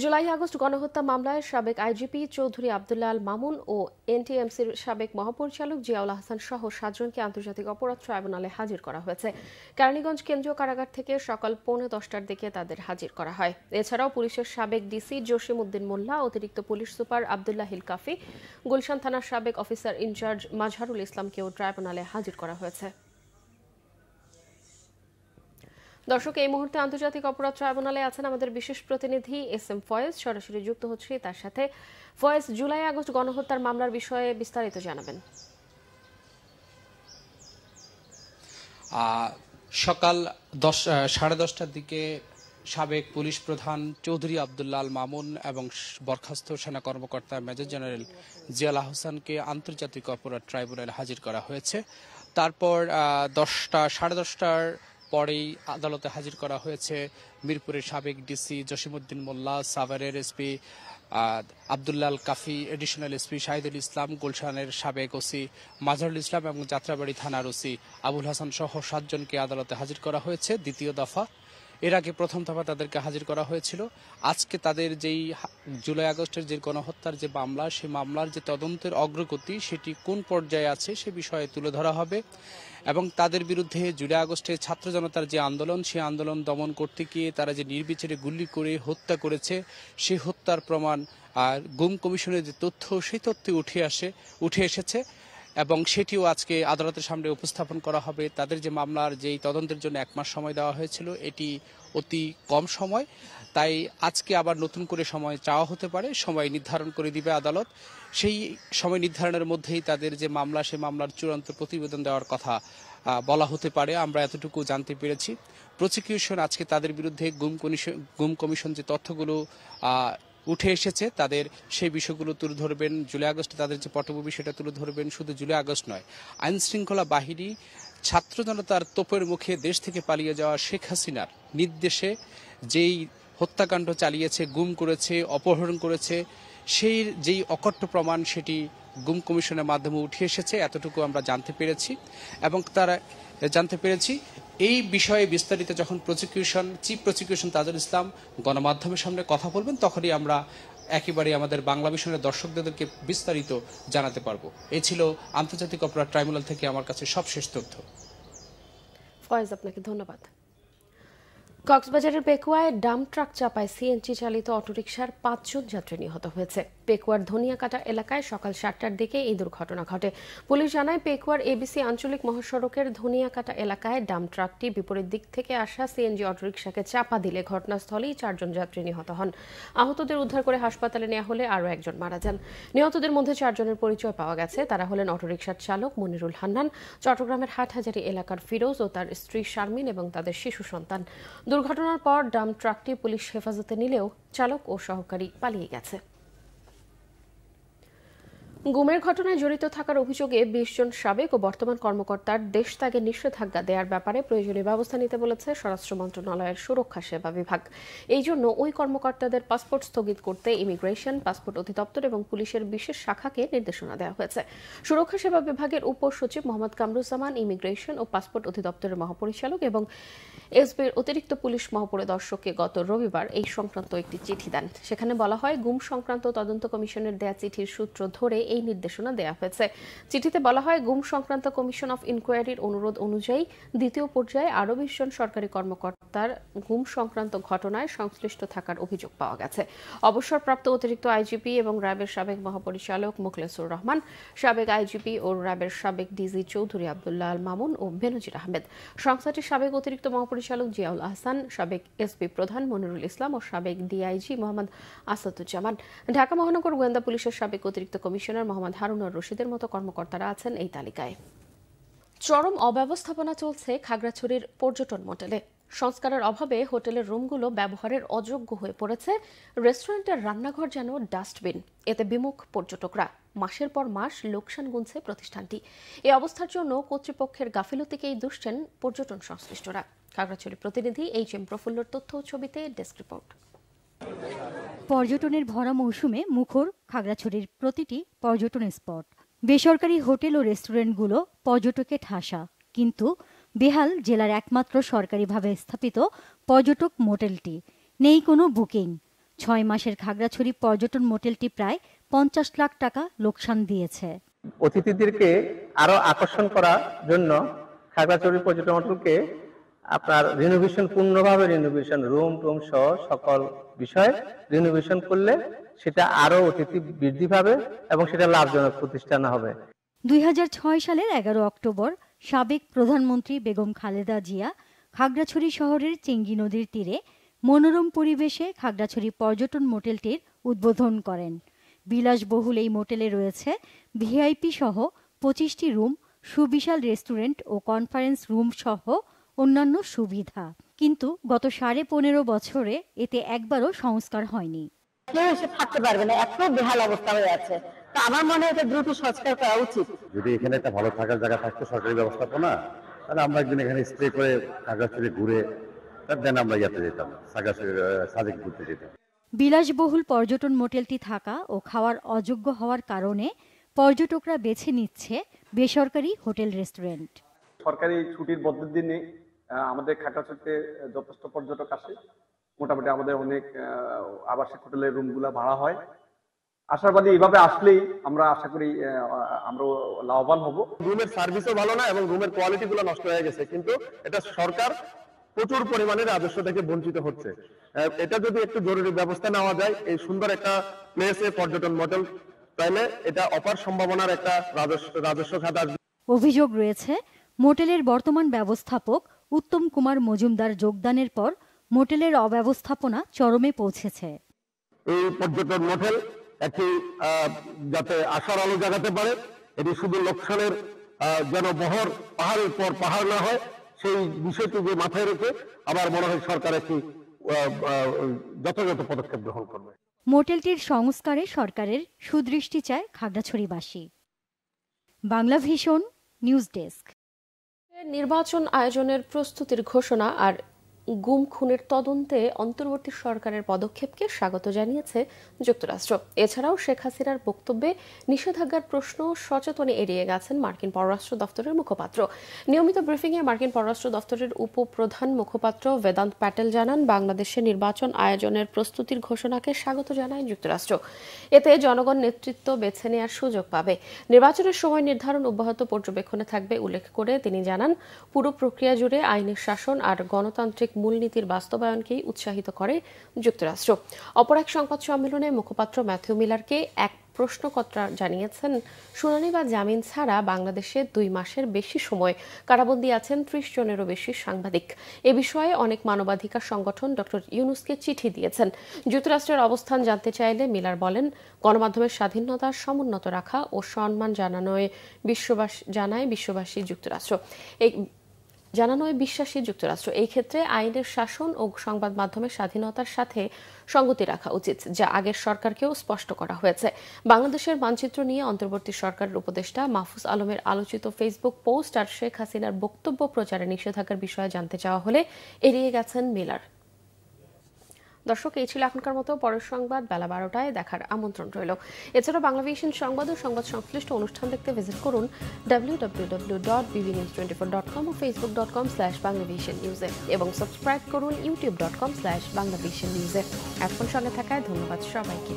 July August গণহত্যা মামলায় সাবেক আইজিপি চৌধুরী আব্দুল্লাহ আল মামুন ও এনটিএমসির সাবেক মহাপরিচালক জিয়াউল আহসান সহ 7 জনকে আন্তর্জাতিক অপরাধ ট্রাইব্যুনালে হাজির করা হয়েছে। কেরানীগঞ্জ কেন্দ্রীয় কারাগার থেকে সকাল 9:45টার দিকে তাদের হাজির করা হয়। এছাড়াও পুলিশের সাবেক ডিসি জসিম উদ্দিন মোল্লা, অতিরিক্ত পুলিশ সুপার আব্দুল্লাহ হিল কাফি, গুলশান থানার সাবেক অফিসার ইনচার্জ মাজহারুল ইসলামকেও ট্রাইব্যুনালে হাজির করা হয়েছে। দর্শক, এই মুহূর্তে আন্তর্জাতিক অপরাধ ট্রাইব্যুনালে আছেন আমাদের বিশেষ প্রতিনিধি এস.এম. ফয়েজ। সরাসরি যুক্ত হচ্ছে তার সাথে। ফয়েজ, জুলাই আগস্ট গণহত্যার মামলার বিষয়ে বিস্তারিত জানাবেন। সকাল 10:30টার দিকে সাবেক পুলিশ প্রধান চৌধুরী আব্দুল্লাহ আল মামুন এবং বরখাস্ত সেনা কর্মকর্তা মেজর জেনারেল জিয়াউল আহসানকে আন্তর্জাতিক অপরাধ ট্রাইব্যুনালে হাজির করা হয়েছে। তারপর 10:30টার পরেই আদালতে হাজির করা হয়েছে মিরপুরের সাবেক ডিসি জসিমউদ্দিন মোল্লা, সাভারের এসপি আব্দুল্লাহ আল কাফি, এডিশনাল এসপি শাহিদুল ইসলাম, গুলশানের সাবেক ওসি মাজহারুল ইসলাম এবং যাত্রাবাড়ি থানার ওসি আবুল হাসান সহ 7 জনকে আদালতে হাজির করা হয়েছে দ্বিতীয় দফা। এর আগে প্রথম দফা তাদেরকে হাজির করা হয়েছিল। আজকে তাদের যেই জুলাই আগস্টের যে গণহত্যার যে মামলা, সেই মামলার যে তদন্তের অগ্রগতি সেটি কোন পর্যায়ে আছে সে বিষয়ে তুলে ধরা হবে এবং তাদের বিরুদ্ধে জুলাই আগস্টে ছাত্র জনতার যে আন্দোলন, সেই আন্দোলন দমন করতে গিয়ে তারা যে নির্বিচারে গুলি করে হত্যা করেছে সেই হত্যার প্রমাণ আর গুম কমিশনের যে তথ্য, সেই তথ্য উঠে এসেছে এবং সেটিও আজকে আদালতের সামনে উপস্থাপন করা হবে। তাদের যে মামলার যেই তদন্তের জন্য 1 মাস সময় দেওয়া হয়েছিল, এটি অতি কম সময়, তাই আজকে আবার নতুন করে সময় চাওয়া হতে পারে, সময় নির্ধারণ করে দিবে আদালত। সেই সময় নির্ধারণের মধ্যেই তাদের যে মামলা, সেই মামলার চূড়ান্ত প্রতিবেদন দেওয়ার কথা বলা হতে পারে, আমরা এতটুকু জানতে পেরেছি। প্রসিকিউশন আজকে তাদের বিরুদ্ধে গুম কমিশন যে তথ্যগুলো উঠে এসেছে তাদের সেই বিষয়গুলো তুলে ধরবেন। জুলাই আগস্টে তাদের যে পটভূমি সেটা তুলে ধরবেন। শুধু জুলাই আগস্ট নয়, আইন শৃঙ্খলা বাহিনী ছাত্র জনতার তোপের মুখে দেশ থেকে পালিয়ে যাওয়া শেখ হাসিনার নির্দেশে যেই হত্যাকাণ্ড চালিয়েছে, গুম করেছে, অপহরণ করেছে, সেই যেই অকট্য প্রমাণ সেটি গুম কমিশনের মাধ্যমে উঠে এসেছে, এতটুকু আমরা জানতে পেরেছি। এবং তারা জানতে পেরেছি এই বিষয়ে বিস্তারিত যখন চিফ প্রসিকিউশন তাজুল ইসলাম গণমাধ্যমের সামনে কথা বলবেন, তখনই আমরা একেবারে আমাদের বাংলা মিশনের দর্শকদেরকে বিস্তারিত জানাতে পারবো। এই ছিল আন্তর্জাতিক অপরাধ ট্রাইব্যুনাল থেকে আমার কাছে সবশেষ তথ্য। ফয়েজ, আপনাকে ধন্যবাদ। কক্সবাজারের পেকুয়ায় ডাম্প ট্রাক চাপায় সিএনজি চালিত অটোরিকশার 5 জন যাত্রী নিহত হয়েছে। পেকুয়ার ধনিয়াকাটা এলাকায় সকাল 7টার দিকে এই দুর্ঘটনা ঘটে। পুলিশ জানায়, পেকুয়ার এবিসি আঞ্চলিক মহাসড়কের ধনিয়াকাটা এলাকায় ডাম্প ট্রাকটি বিপরীত দিক থেকে আসা সিএনজি অটোরিকশাকে চাপা দিলে ঘটনাস্থলেই 4 জন যাত্রী নিহত হন। আহতদের উদ্ধার করে হাসপাতালে নেওয়া হলে আরও 1 জন মারা যান। নিহতদের মধ্যে 4 জনের পরিচয় পাওয়া গেছে। তারা হলেন অটোরিকশার চালক মনিরুল হান্নান, চট্টগ্রামের হাটহাজারী এলাকার ফিরোজ ও তার স্ত্রী শারমিন এবং তাদের শিশু সন্তান। দুর্ঘটনার পর ডাম্প ট্রাকটি পুলিশ হেফাজতে নিলেও চালক ও সহকারী পালিয়ে গেছে। গুমের ঘটনায় জড়িত থাকার অভিযোগে 20 জন সাবেক ও বর্তমান কর্মকর্তার দেশ ত্যাগের নিষেধাজ্ঞা দেওয়ার ব্যাপারে প্রয়োজনীয় ব্যবস্থা নিতে বলেছে স্বরাষ্ট্র মন্ত্রণালয়ের সুরক্ষা সেবা বিভাগ। এই জন্য ওই কর্মকর্তাদের পাসপোর্ট স্থগিত করতে ইমিগ্রেশন, পাসপোর্ট অধিদপ্তর এবং পুলিশের বিশেষ শাখাকে নির্দেশনা দেওয়া হয়েছে। সুরক্ষা সেবা বিভাগের উপসচিব মোহাম্মদ কামরুজ্জামান ইমিগ্রেশন ও পাসপোর্ট অধিদপ্তরের মহাপরিচালক এবং এসবির অতিরিক্ত পুলিশ মহাপরিদর্শককে গত রবিবার এই সংক্রান্ত একটি চিঠি দেন। সেখানে বলা হয়, গুম সংক্রান্ত তদন্ত কমিশনের দেয়া চিঠির সূত্র ধরে এই নির্দেশনা দেওয়া হয়েছে। চিঠিতে বলা হয়, গুম সংক্রান্ত কমিশন অফ ইনকোয়ারির অনুরোধ অনুযায়ী দ্বিতীয় পর্যায়ে আরও 20 জন সরকারি কর্মকর্তার গুম সংক্রান্ত ঘটনায় সংশ্লিষ্ট থাকার অভিযোগ পাওয়া গেছে। অবসরপ্রাপ্ত অতিরিক্ত আইজিপি এবং র্যাবের সাবেক মহাপরিচালক মোখলেসুর রহমান, সাবেক আইজিপি ও র্যাবের সাবেক ডিজি চৌধুরী আব্দুল্লাহ আল মামুন ও বেনজির আহমেদ, সংস্থাটির সাবেক অতিরিক্ত মহাপরিচালক জিয়াউল আহসান, সাবেক এসপি প্রধান মনিরুল ইসলাম ও সাবেক ডিআইজি মোহাম্মদ আসাদুজ্জামান, ঢাকা মহানগর গোয়েন্দা পুলিশের সাবেক অতিরিক্ত কমিশনার মোহাম্মদ হারুনুর রশিদের মতো কর্মকর্তারা আছেন এই তালিকায়। চরম অব্যবস্থাপনা চলছে খাগড়াছড়ির পর্যটন মোটেলে। সংস্কারের অভাবে হোটেলের রুমগুলো ব্যবহারের অযোগ্য হয়ে পড়েছে। রেস্টুরেন্টের রান্নাঘর যেন ডাস্টবিন। এতে বিমুখ পর্যটকরা। মাসের পর মাস লোকসান গুনছে প্রতিষ্ঠানটি। এই অবস্থার জন্য কর্তৃপক্ষের গাফিলতিকেই দুষছেন পর্যটন সংশ্লিষ্টরা। খাগড়াছড়ি প্রতিনিধি এইচ.এম. প্রফুল্লর তথ্য ছবিতে ডেস্ক রিপোর্ট। পর্যটনের ভরা মৌসুমে মুখর খাগড়াছড়ির প্রতিটি পর্যটন স্পট। বেসরকারি হোটেল ও রেস্টুরেন্টগুলো পর্যটকে ঠাসা, কিন্তু বেহাল জেলার একমাত্র সরকারিভাবে স্থাপিত পর্যটক মোটেলটি। নেই কোনো বুকিং। 6 মাসের খাগড়াছড়ি পর্যটন মোটেলটি প্রায় 50 লাখ টাকা লোকসান দিয়েছে। অতিথিদেরকে আরো আকর্ষণ করার জন্য খাগড়াছড়ি পর্যটন হোটেলকে আপনার পূর্ণভাবে রিনোভেশন, রুম টুম সহ সকল বিষয় রিনোভেশন করলে সেটা আরো অতিথি বৃদ্ধি পাবে এবং সেটা লাভজনক প্রতিষ্ঠান হবে। 2006 সালের 11 অক্টোবর সাবেক প্রধানমন্ত্রী বেগম খালেদা জিয়া খাগড়াছড়ি শহরের চেঙ্গি নদীর তীরে মনোরম পরিবেশে খাগড়াছড়ি পর্যটন মোটেলটির উদ্বোধন করেন। বিলাসবহুল এই মোটেলে রয়েছে ভিআইপি সহ 25টি রুম, সুবিশাল রেস্টুরেন্ট ও কনফারেন্স রুম সহ অন্যান্য সুবিধা। কিন্তু গত 15.5 বছরে এতে একবারও সংস্কার হয়নি। কেউ এসে থাকতে পারবে না, এত বেহাল অবস্থা হয়ে আছে। তো আমার মনে হয় এটা দ্রুত সংস্কার করা উচিত। যদি এখানে একটা ভালো থাকার জায়গা থাকতো সরকারি ব্যবস্থাপনা, তাহলে আমরা একদিন এখানে স্টে করে খাগড়াছড়ি ঘুরে দেন আমরা ইয়াতে যেতাম, সাজেক ঘুরতে যেতাম। বিলাসবহুল পর্যটন মোটেলটি থাকা ও খাওয়ার অযোগ্য হওয়ার কারণে পর্যটকরা বেছে নিচ্ছে বেসরকারি হোটেল রেস্টুরেন্ট। সরকারি ছুটির বদ্ধের দিনে আমাদের খাগড়াছড়িতে যথেষ্ট পর্যটক আসে। মোটামুটি আমাদের অনেক আবাসিক হোটেলের রুমগুলা ভাড়া হয়। আশাবাদী এইভাবে আসলেই আমরা আশা করি আমরা লাভবান হব। রুমের সার্ভিসও ভালো না এবং রুমের কোয়ালিটি গুলো নষ্ট হয়ে গেছে, কিন্তু এটা সরকার প্রচুর পরিমাণে রাজস্ব থেকে বঞ্চিত হচ্ছে। এটা যদি একটু জরুরি ব্যবস্থা নেওয়া যায়, এই সুন্দর একটা প্লেসে পর্যটন মডেল, তাহলে এটা অপার সম্ভাবনার একটা রাজস্ব খাত আসবে। অভিযোগ রয়েছে মোটেলের বর্তমান ব্যবস্থাপক উত্তম কুমার মজুমদার যোগদানের পর মোটেলের অব্যবস্থাপনা চরমে পৌঁছেছে। এই পর্যটন মোটেল একটি যাতে আশার আলো জাগাতে পারে, এটি শুধু লোকসানের যেন বহর পাহাড়ের পর পাহাড় না হয়, সেই বিষয়টি যে মাথায় রেখে আমার মনে হয় সরকার একটি যথাযথ পদক্ষেপ গ্রহণ করবে। মোটেলটির সংস্কারে সরকারের সুদৃষ্টি চায় খাগড়াছড়িবাসী। Bangla Vision news desk. নির্বাচন আয়োজনের প্রস্তুতির ঘোষণা আর গুম খুনের তদন্তে অন্তর্বর্তী সরকারের পদক্ষেপকে স্বাগত জানিয়েছে যুক্তরাষ্ট্র। এছাড়াও শেখ হাসিনার বক্তব্যে নিষেধাজ্ঞার প্রশ্ন সচেতনে এড়িয়ে গেছেন মার্কিন পররাষ্ট্র দফতরের মুখপাত্র। নিয়মিত ব্রিফিংয়ে মার্কিন পররাষ্ট্র দফতরের উপপ্রধান মুখপাত্র বেদান্ত প্যাটেল জানান, বাংলাদেশে নির্বাচন আয়োজনের প্রস্তুতির ঘোষণাকে স্বাগত জানায় যুক্তরাষ্ট্র। এতে জনগণ নেতৃত্ব বেছে নেওয়ার সুযোগ পাবে। নির্বাচনের সময় নির্ধারণ অব্যাহত পর্যবেক্ষণে থাকবে উল্লেখ করে তিনি জানান, পুরো প্রক্রিয়া জুড়ে আইনের শাসন আর গণতান্ত্রিক মূলনীতির বাস্তবায়নকেই উৎসাহিত করে যুক্তরাষ্ট্র। অপর এক সংবাদ সম্মেলনে মুখপাত্র ম্যাথিউ মিলারকে এক প্রশ্নকর্তা জানিয়েছেন, শুনানি বা জামিন ছাড়া বাংলাদেশে 2 মাসের বেশি সময় কারাবন্দী আছেন 30 জনেরও বেশি সাংবাদিক। এ বিষয়ে অনেক মানবাধিকার সংগঠন ডক্টর ইউনুসকে চিঠি দিয়েছেন। যুক্তরাষ্ট্রের অবস্থান জানতে চাইলে মিলার বলেন, গণমাধ্যমের স্বাধীনতা সমুন্নত রাখা ও সম্মান জানানোয় বিশ্বাসী যুক্তরাষ্ট্র। এই ক্ষেত্রে আইনের শাসন ও সংবাদ মাধ্যমের স্বাধীনতার সাথে সঙ্গতি রাখা উচিত, যা আগের সরকারকেও স্পষ্ট করা হয়েছে। বাংলাদেশের মানচিত্র নিয়ে অন্তর্বর্তী সরকারের উপদেষ্টা মাহফুজ আলমের আলোচিত ফেসবুক পোস্ট আর শেখ হাসিনার বক্তব্য প্রচারে নিষেধাজ্ঞার বিষয়ে জানতে চাওয়া হলে এড়িয়ে গেছেন মিলার। দর্শক, এই ছিল এখনকার মতো। পরের সংবাদ বেলা 12টায় দেখার আমন্ত্রণ রইল। এছাড়া বাংলা ভিশন সংবাদ ও সংবাদ সংশ্লিষ্ট অনুষ্ঠান দেখতে ভিজিট করুন www.bbnews24.com ও facebook.com/banglavishnnews এবং সাবস্ক্রাইব করুন youtube.com/banglavishnnews। এখন সঙ্গে থাকায় ধন্যবাদ সবাইকে।